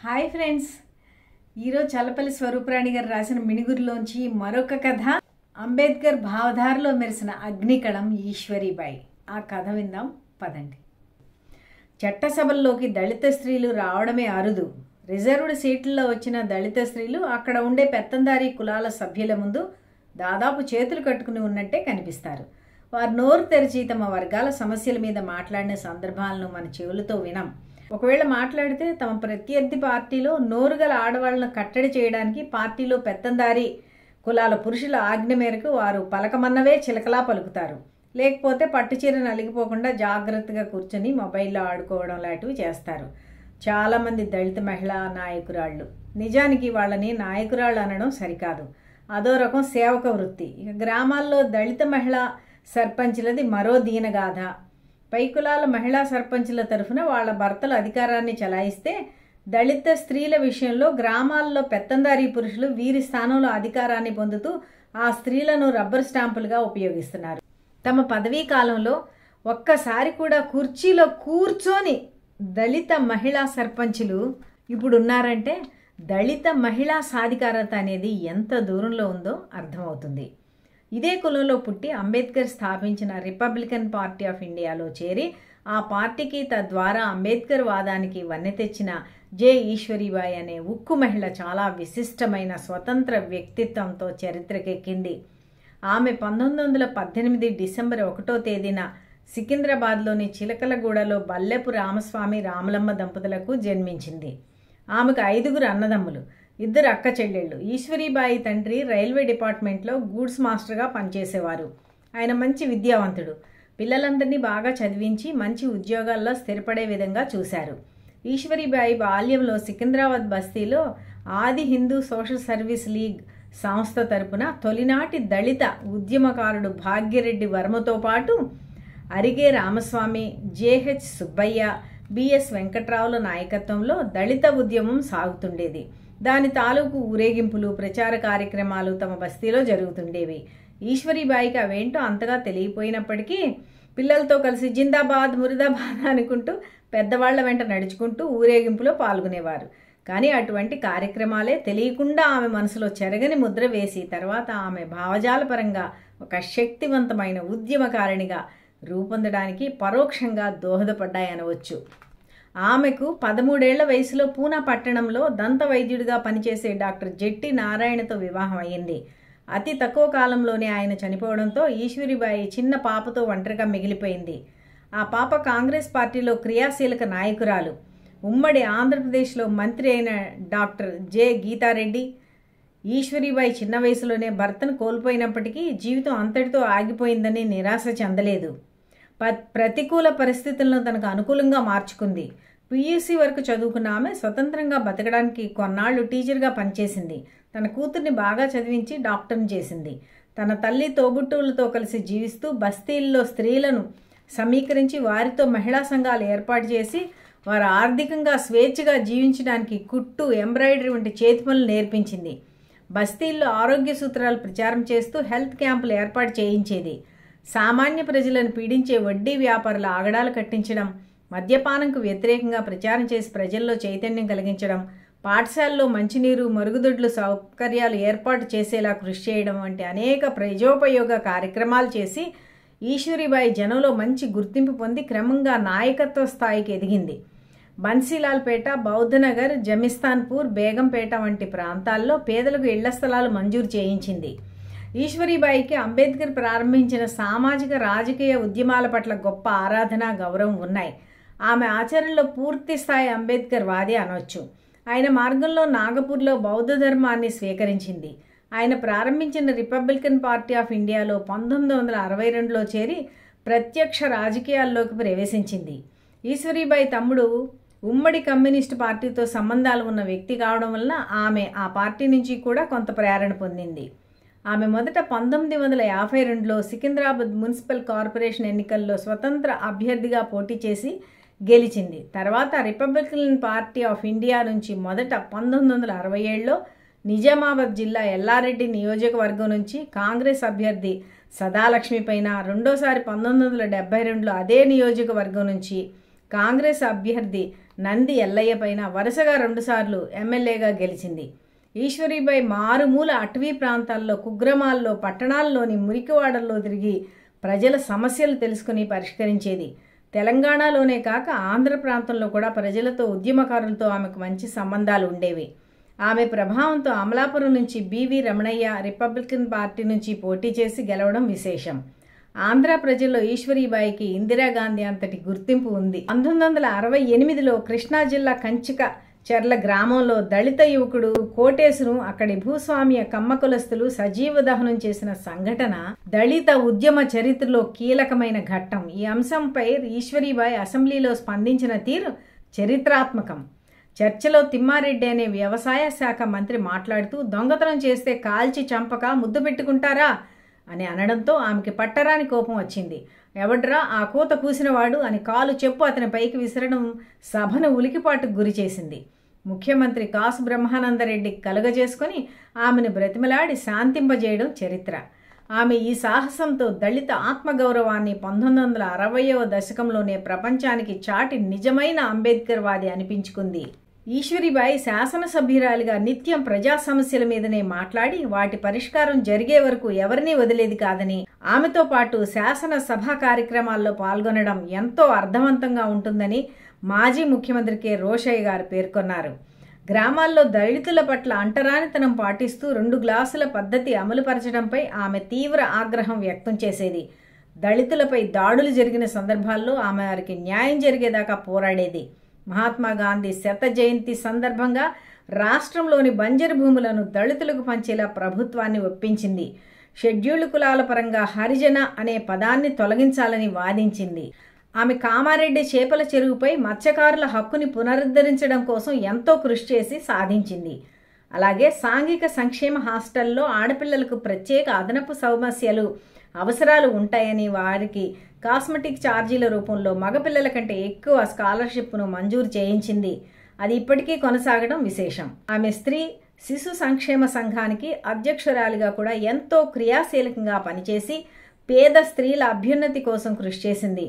Hi friends, ఈరోజు చల్లపల్లి స్వరూపరాణి గారు రాసిన మిణిగురులోంచి మరొక కథ. అంబేద్కర్ భావధారలో మెరిసిన అగ్నికళం ఈశ్వరీబాయి. ఆ కథ విందాం పదండి. చట్టసభల్లోకి దళిత స్త్రీలు రావడమే అరుదు. రిజర్వ్డ్ సీట్లలో వచ్చిన దళిత స్త్రీలు అక్కడ ఉండే పెత్తందారీ కులాల సభ్యుల ముందు దాదాపు చేతులు కట్టుకుని ఉన్నట్టే కనిపిస్తారు. వారు నోరు తెరిచి తమ వర్గాల సమస్యల మీద మాట్లాడిన సందర్భాలను మన చెవులతో వినం. ఒకవేళ మాట్లాడితే తమ ప్రత్యర్థి పార్టీలో నోరుగల ఆడవాళ్లను కట్టడి చేయడానికి పార్టీలో పెత్తందారీ కులాల పురుషుల ఆజ్ఞ మేరకు వారు పలకమన్నవే చిలకలా పలుకుతారు. లేకపోతే పట్టుచీర నలిగిపోకుండా జాగ్రత్తగా కూర్చొని మొబైల్లో ఆడుకోవడం లాంటివి చేస్తారు. చాలామంది దళిత మహిళా నాయకురాళ్ళు. నిజానికి వాళ్ళని నాయకురాళ్ళు అనడం సరికాదు, అదో రకం సేవక వృత్తి. ఇక గ్రామాల్లో దళిత మహిళా సర్పంచ్లది మరో దీనగాథ. పై కులాల మహిళా సర్పంచ్ల తరఫున వాళ్ళ భర్తలు అధికారాన్ని చలాయిస్తే దళిత స్త్రీల విషయంలో గ్రామాల్లో పెత్తందారీ పురుషులు వీరి స్థానంలో అధికారాన్ని పొందుతూ ఆ స్త్రీలను రబ్బర్ స్టాంపులుగా ఉపయోగిస్తున్నారు. తమ పదవీ కాలంలో ఒక్కసారి కూడా కుర్చీలో కూర్చొని దళిత మహిళా సర్పంచులు ఇప్పుడున్నారంటే దళిత మహిళా సాధికారత అనేది ఎంత దూరంలో ఉందో అర్థమవుతుంది. ఇదే కులంలో పుట్టి అంబేద్కర్ స్థాపించిన రిపబ్లికన్ పార్టీ ఆఫ్ ఇండియాలో చేరి ఆ పార్టీకి తద్వారా అంబేద్కర్ వాదానికి వన్నె తెచ్చిన జె ఈశ్వరీబాయి అనే ఉక్కు మహిళ చాలా విశిష్టమైన స్వతంత్ర వ్యక్తిత్వంతో చరిత్రకెక్కింది. ఆమె 1918 డిసెంబర్ 1వ తేదీన సికింద్రాబాద్లోని చిలకలగూడలో బల్లెపు రామస్వామి రామలమ్మ దంపతులకు జన్మించింది. ఆమెకు 5గురు అన్నదమ్ములు, 2 అక్క చెల్లెళ్ళు. ఈశ్వరీబాయి తండ్రి రైల్వే డిపార్ట్మెంట్లో గూడ్స్ మాస్టర్గా పనిచేసేవారు. ఆయన మంచి విద్యావంతుడు. పిల్లలందరినీ బాగా చదివించి మంచి ఉద్యోగాల్లో స్థిరపడే విధంగా చూశారు. ఈశ్వరీబాయి బాల్యంలో సికింద్రాబాద్ బస్తీలో ఆది హిందూ సోషల్ సర్వీస్ లీగ్ సంస్థ తరపున తొలినాటి దళిత ఉద్యమకారుడు భాగ్యరెడ్డి వర్మతో పాటు అరిగే రామస్వామి, జేహెచ్ సుబ్బయ్య, బిఎస్ వెంకట్రావుల నాయకత్వంలో దళిత ఉద్యమం సాగుతుండేది. దాని తాలూకు ఊరేగింపులు, ప్రచార కార్యక్రమాలు తమ బస్తీలో జరుగుతుండేవి. ఈశ్వరీబాయికి అవేంటో అంతగా తెలియపోయినప్పటికీ పిల్లలతో కలిసి జిందాబాద్ మురిదాబాద్ అనుకుంటూ పెద్దవాళ్ల వెంట నడుచుకుంటూ ఊరేగింపులో పాల్గొనేవారు. కానీ అటువంటి కార్యక్రమాలే తెలియకుండా ఆమె మనసులో చెరగని ముద్ర వేసి తర్వాత ఆమె భావజాలపరంగా ఒక శక్తివంతమైన ఉద్యమకారిణిగా రూపొందడానికి పరోక్షంగా దోహదపడ్డాయనవచ్చు. ఆమెకు 13 ఏళ్ల వయసులో పూనా పట్టణంలో దంత వైద్యుడిగా పనిచేసే డాక్టర్ జెట్టి నారాయణతో వివాహం అయ్యింది. అతి తక్కువ కాలంలోనే ఆయన చనిపోవడంతో ఈశ్వరీబాయి చిన్న పాపతో ఒంటరిగా మిగిలిపోయింది. ఆ పాప కాంగ్రెస్ పార్టీలో క్రియాశీలక నాయకురాలు. ఉమ్మడి ఆంధ్రప్రదేశ్లో మంత్రి అయిన డాక్టర్ జె గీతారెడ్డి. ఈశ్వరీబాయి చిన్న వయసులోనే భర్తను కోల్పోయినప్పటికీ జీవితం అంతటితో ఆగిపోయిందని నిరాశ చెందలేదు. ప్రతికూల పరిస్థితులను తనకు అనుకూలంగా మార్చుకుంది. పీయూసీ వరకు చదువుకున్న ఆమె స్వతంత్రంగా బతకడానికి కొన్నాళ్లు టీచర్గా పనిచేసింది. తన కూతుర్ని బాగా చదివించి డాక్టర్ని చేసింది. తన తల్లి తోబుట్టువులతో కలిసి జీవిస్తూ బస్తీల్లో స్త్రీలను సమీకరించి వారితో మహిళా సంఘాలు ఏర్పాటు చేసి వారు ఆర్థికంగా స్వేచ్ఛగా జీవించడానికి కుట్టు, ఎంబ్రాయిడరీ వంటి చేతి పనులు నేర్పించింది. బస్తీల్లో ఆరోగ్య సూత్రాలు ప్రచారం చేస్తూ హెల్త్ క్యాంపులు ఏర్పాటు చేయించేది. సామాన్య ప్రజలను పీడించే వడ్డీ వ్యాపారుల ఆగడాలు కట్టించడం, మద్యపానంకు వ్యతిరేకంగా ప్రచారం చేసి ప్రజల్లో చైతన్యం కలిగించడం, పాఠశాలలో మంచినీరు, మరుగుదొడ్లు సౌకర్యాలు ఏర్పాటు చేసేలా కృషి చేయడం వంటి అనేక ప్రజోపయోగ కార్యక్రమాలు చేసి ఈశ్వరీబాయి జనంలో మంచి గుర్తింపు పొంది క్రమంగా నాయకత్వ స్థాయికి ఎదిగింది. బన్సీలాల్పేట, బౌద్ధనగర్, జమిస్తాన్పూర్, బేగంపేట వంటి ప్రాంతాల్లో పేదలకు ఇళ్ల స్థలాలు మంజూరు చేయించింది. ఈశ్వరీబాయికి అంబేద్కర్ ప్రారంభించిన సామాజిక రాజకీయ ఉద్యమాల పట్ల గొప్ప ఆరాధన, గౌరవం ఉన్నాయి. ఆమె ఆచరణలో పూర్తి స్థాయి అంబేద్కర్ వాది అనొచ్చు. ఆయన మార్గంలో నాగపూర్లో బౌద్ధ ధర్మాన్ని స్వీకరించింది. ఆయన ప్రారంభించిన రిపబ్లికన్ పార్టీ ఆఫ్ ఇండియాలో 1962లో చేరి ప్రత్యక్ష రాజకీయాల్లోకి ప్రవేశించింది. ఈశ్వరీబాయి తమ్ముడు ఉమ్మడి కమ్యూనిస్టు పార్టీతో సంబంధాలు ఉన్న వ్యక్తి కావడం వలన ఆమె ఆ పార్టీ నుంచి కూడా కొంత ప్రేరణ పొందింది. ఆమె మొదట 1952లో సికింద్రాబాద్ మున్సిపల్ కార్పొరేషన్ ఎన్నికల్లో స్వతంత్ర అభ్యర్థిగా పోటీ చేసి గెలిచింది. తర్వాత రిపబ్లికన్ పార్టీ ఆఫ్ ఇండియా నుంచి మొదట 1967లో నిజామాబాద్ జిల్లా ఎల్లారెడ్డి నియోజకవర్గం నుంచి కాంగ్రెస్ అభ్యర్థి సదాలక్ష్మి పైన, రెండోసారి 1972లో అదే నియోజకవర్గం నుంచి కాంగ్రెస్ అభ్యర్థి నంది ఎల్లయ్య పైన వరుసగా 2 సార్లు ఎమ్మెల్యేగా గెలిచింది. ఈశ్వరీబాయి మారుమూల అటవీ ప్రాంతాల్లో, కుగ్రామాల్లో, పట్టణాల్లోని మురికివాడల్లో తిరిగి ప్రజల సమస్యలు తెలుసుకుని పరిష్కరించేది. తెలంగాణలోనే కాక ఆంధ్ర ప్రాంతంలో కూడా ప్రజలతో, ఉద్యమకారులతో ఆమెకు మంచి సంబంధాలు ఉండేవి. ఆమె ప్రభావంతో అమలాపురం నుంచి బివి రమణయ్య రిపబ్లికన్ పార్టీ నుంచి పోటీ చేసి గెలవడం విశేషం. ఆంధ్ర ప్రజల్లో ఈశ్వరీబాయికి ఇందిరాగాంధీ అంతటి గుర్తింపు ఉంది. 1968లో కృష్ణా జిల్లా కంచిక చెర్ల గ్రామంలో దళిత యువకుడు కోటేశును అక్కడి భూస్వామ్య కమ్మ కులస్తులు సజీవ దహనం చేసిన సంఘటన దళిత ఉద్యమ చరిత్రలో కీలకమైన ఘట్టం. ఈ అంశంపై ఈశ్వరీబాయి అసెంబ్లీలో స్పందించిన తీరు చరిత్రాత్మకం. చర్చలో తిమ్మారెడ్డి అనే వ్యవసాయ శాఖ మంత్రి మాట్లాడుతూ, దొంగతనం చేస్తే కాల్చి చంపక ముద్దు పెట్టుకుంటారా అని అనడంతో ఆమెకి పట్టరాని కోపం వచ్చింది. ఎవడ్రా ఆ కూత కూసినవాడు అని కాలు చెప్పు అతని పైకి విసరడం సభను ఉలికిపాటుకు గురి చేసింది. ముఖ్యమంత్రి కాసు బ్రహ్మానందరెడ్డి కలుగజేసుకుని ఆమెను బ్రతిమలాడి శాంతింపజేయడం చరిత్ర. ఆమె ఈ సాహసంతో దళిత ఆత్మగౌరవాన్ని 1960వ దశకంలోనే ప్రపంచానికి చాటి నిజమైన అంబేద్కర్ వాది అనిపించుకుంది. ఈశ్వరీబాయి శాసనసభ్యురాలిగా నిత్యం ప్రజా సమస్యల మీదనే మాట్లాడి వాటి పరిష్కారం జరిగే వరకు ఎవరినీ వదిలేది కాదని, ఆమెతో పాటు శాసనసభ కార్యక్రమాల్లో పాల్గొనడం ఎంతో అర్థవంతంగా ఉంటుందని మాజీ ముఖ్యమంత్రి కె రోషయ్య గారు పేర్కొన్నారు. గ్రామాల్లో దళితుల పట్ల అంటరానితనం పాటిస్తూ 2 గ్లాసుల పద్ధతి అమలుపరచడంపై ఆమె తీవ్ర ఆగ్రహం వ్యక్తం చేసేది. దళితులపై దాడులు జరిగిన సందర్భాల్లో ఆమె వారికి న్యాయం జరిగేదాకా పోరాడేది. మహాత్మా గాంధీ 100వ జయంతి సందర్భంగా రాష్ట్రంలోని బంజరు భూములను దళితులకు పంచేలా ప్రభుత్వాన్ని ఒప్పించింది. షెడ్యూల్డ్ కులాల పరంగా హరిజన అనే పదాన్ని తొలగించాలని వాదించింది. ఆమె కామారెడ్డి చేపల చెరువుపై మత్స్యకారుల హక్కుని పునరుద్ధరించడం కోసం ఎంతో కృషి చేసి సాధించింది. అలాగే సాంఘిక సంక్షేమ హాస్టల్లో ఆడపిల్లలకు ప్రత్యేక అదనపు సమస్యలు, అవసరాలు ఉంటాయని వారికి కాస్మెటిక్ ఛార్జీల రూపంలో మగపిల్లల కంటే ఎక్కువ స్కాలర్షిప్ను మంజూరు చేయించింది. అది ఇప్పటికీ కొనసాగడం విశేషం. ఆమె స్త్రీ శిశు సంక్షేమ సంఘానికి అధ్యక్షురాలిగా కూడా ఎంతో క్రియాశీలకంగా పనిచేసి పేద స్త్రీల అభ్యున్నతి కోసం కృషి చేసింది.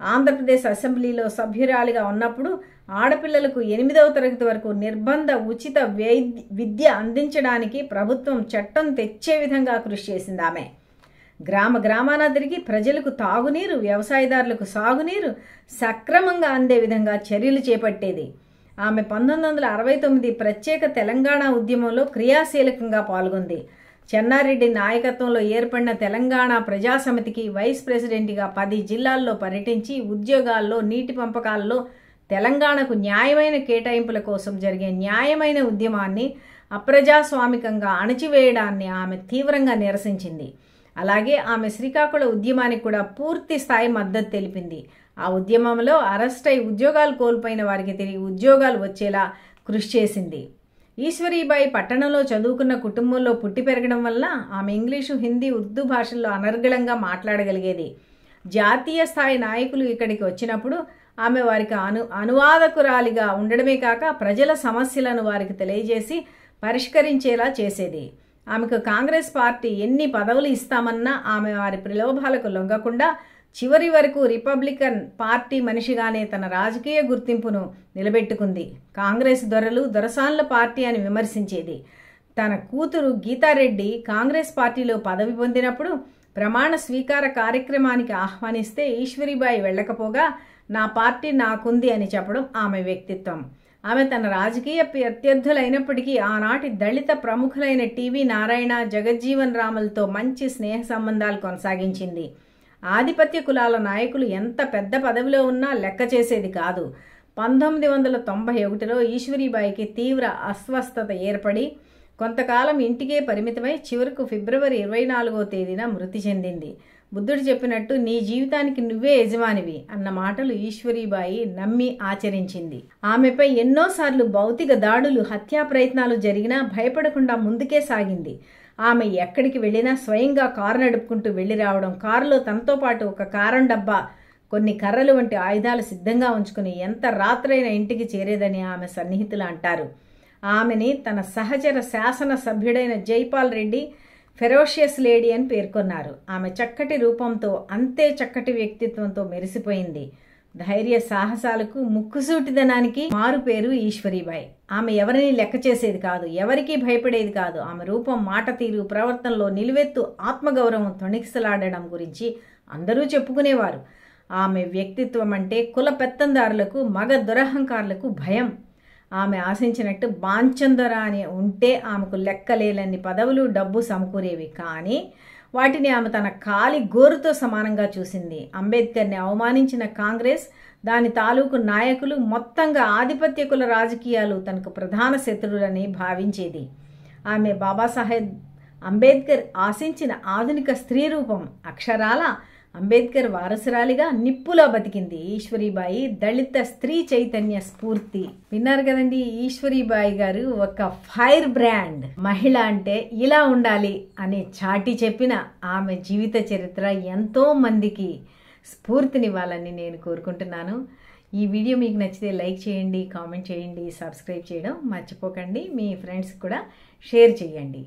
ఆంధ్రప్రదేశ్ అసెంబ్లీలో సభ్యురాలిగా ఉన్నప్పుడు ఆడపిల్లలకు 8వ తరగతి వరకు నిర్బంధ ఉచిత విద్య అందించడానికి ప్రభుత్వం చట్టం తెచ్చే విధంగా కృషి చేసింది. ఆమె గ్రామాన తిరిగి ప్రజలకు తాగునీరు, వ్యవసాయదారులకు సాగునీరు సక్రమంగా అందే విధంగా చర్యలు చేపట్టేది. ఆమె 1969 ప్రత్యేక తెలంగాణ ఉద్యమంలో క్రియాశీలకంగా పాల్గొంది. చెన్నారెడ్డి నాయకత్వంలో ఏర్పడిన తెలంగాణ ప్రజాసమితికి వైస్ ప్రెసిడెంట్గా 10 జిల్లాల్లో పర్యటించి ఉద్యోగాల్లో, నీటి పంపకాల్లో తెలంగాణకు న్యాయమైన కేటాయింపుల కోసం జరిగే న్యాయమైన ఉద్యమాన్ని అప్రజాస్వామికంగా అణచివేయడాన్ని ఆమె తీవ్రంగా నిరసించింది. అలాగే ఆమె శ్రీకాకుళ ఉద్యమానికి కూడా పూర్తి స్థాయి మద్దతు తెలిపింది. ఆ ఉద్యమంలో అరెస్ట్ అయి ఉద్యోగాలు కోల్పోయిన వారికి తిరిగి ఉద్యోగాలు వచ్చేలా కృషి చేసింది. ఈశ్వరీబాయి పట్టణంలో చదువుకున్న కుటుంబంలో పుట్టి పెరగడం వల్ల ఆమె ఇంగ్లీషు, హిందీ, ఉర్దూ భాషల్లో అనర్గళంగా మాట్లాడగలిగేది. జాతీయ స్థాయి నాయకులు ఇక్కడికి వచ్చినప్పుడు ఆమె వారికి అనువాదకురాలిగా ఉండడమే కాక ప్రజల సమస్యలను వారికి తెలియజేసి పరిష్కరించేలా చేసేది. ఆమెకు కాంగ్రెస్ పార్టీ ఎన్ని పదవులు ఇస్తామన్నా ఆమె వారి ప్రలోభాలకు లొంగకుండా చివరి వరకు రిపబ్లికన్ పార్టీ మనిషిగానే తన రాజకీయ గుర్తింపును నిలబెట్టుకుంది. కాంగ్రెస్ దొరలు దొరసాన్ల పార్టీ అని విమర్శించేది. తన కూతురు గీతారెడ్డి కాంగ్రెస్ పార్టీలో పదవి పొందినప్పుడు ప్రమాణ స్వీకార కార్యక్రమానికి ఆహ్వానిస్తే ఈశ్వరీబాయి వెళ్ళకపోగా నా పార్టీ నాకుంది అని చెప్పడం ఆమె వ్యక్తిత్వం. ఆమె తన రాజకీయ ప్రత్యర్థులైనప్పటికీ ఆనాటి దళిత ప్రముఖులైన టివి నారాయణ, జగజ్జీవన్ రాములతో మంచి స్నేహ సంబంధాలు కొనసాగించింది. ఆధిపత్య కులాల నాయకులు ఎంత పెద్ద పదవిలో ఉన్నా లెక్క చేసేది కాదు. 1991లో ఈశ్వరీబాయికి తీవ్ర అస్వస్థత ఏర్పడి కొంతకాలం ఇంటికే పరిమితమై చివరకు ఫిబ్రవరి 24వ తేదీన మృతి చెందింది. బుద్ధుడు చెప్పినట్టు నీ జీవితానికి నువ్వే యజమానివి అన్న మాటలు ఈశ్వరీబాయి నమ్మి ఆచరించింది. ఆమెపై ఎన్నోసార్లు భౌతిక దాడులు, హత్యా ప్రయత్నాలు జరిగినా భయపడకుండా ముందుకే సాగింది. ఆమె ఎక్కడికి వెళ్ళినా స్వయంగా కారు నడుపుకుంటూ వెళ్ళి రావడం, కారులో తనతో పాటు ఒక కారం డబ్బా, కొన్ని కర్రలు వంటి ఆయుధాలు సిద్ధంగా ఉంచుకుని ఎంత రాత్రైన ఇంటికి చేరేదని ఆమె సన్నిహితులు అంటారు. ఆమెని తన సహచర శాసన సభ్యుడైన జైపాల్ రెడ్డి ఫెరోషియస్ లేడీ అని పేర్కొన్నారు. ఆమె చక్కటి రూపంతో, అంతే చక్కటి వ్యక్తిత్వంతో మెరిసిపోయింది. ధైర్య సాహసాలకు, ముక్కుసూటిదనానికి మారు పేరు ఈశ్వరీబాయి. ఆమె ఎవరిని లెక్క చేసేది కాదు, ఎవరికీ భయపడేది కాదు. ఆమె రూపం, మాట తీరు, ప్రవర్తనలో నిలువెత్తు ఆత్మగౌరవం తొణికిసలాడడం గురించి అందరూ చెప్పుకునేవారు. ఆమె వ్యక్తిత్వం అంటే కుల పెత్తందారులకు, మగ దురహంకారులకు భయం. ఆమె ఆశించినట్టు బాంచందొర అని ఉంటే ఆమెకు లెక్కలేనన్ని పదవులు, డబ్బు సమకూరేవి. కానీ వాటిని ఆమె తన కాలి గోరుతో సమానంగా చూసింది. అంబేద్కర్ని అవమానించిన కాంగ్రెస్, దాని తాలూకు నాయకులు, మొత్తంగా ఆధిపత్య కుల రాజకీయాలు తనకు ప్రధాన శత్రువులని భావించేది. ఆమె బాబాసాహెబ్ అంబేద్కర్ ఆశించిన ఆధునిక స్త్రీ రూపం. అక్షరాల అంబేద్కర్ వారసురాలిగా నిప్పులా బతికింది ఈశ్వరీబాయి. దళిత స్త్రీ చైతన్య స్ఫూర్తి. విన్నారు కదండి, ఈశ్వరీబాయి గారు ఒక ఫైర్ బ్రాండ్. మహిళ అంటే ఇలా ఉండాలి అని చాటి చెప్పిన ఆమె జీవిత చరిత్ర ఎంతో మందికి స్ఫూర్తినివ్వాలని నేను కోరుకుంటున్నాను. ఈ వీడియో మీకు నచ్చితే లైక్ చేయండి, కామెంట్ చేయండి, సబ్స్క్రైబ్ చేయడం మర్చిపోకండి. మీ ఫ్రెండ్స్ కూడా షేర్ చేయండి.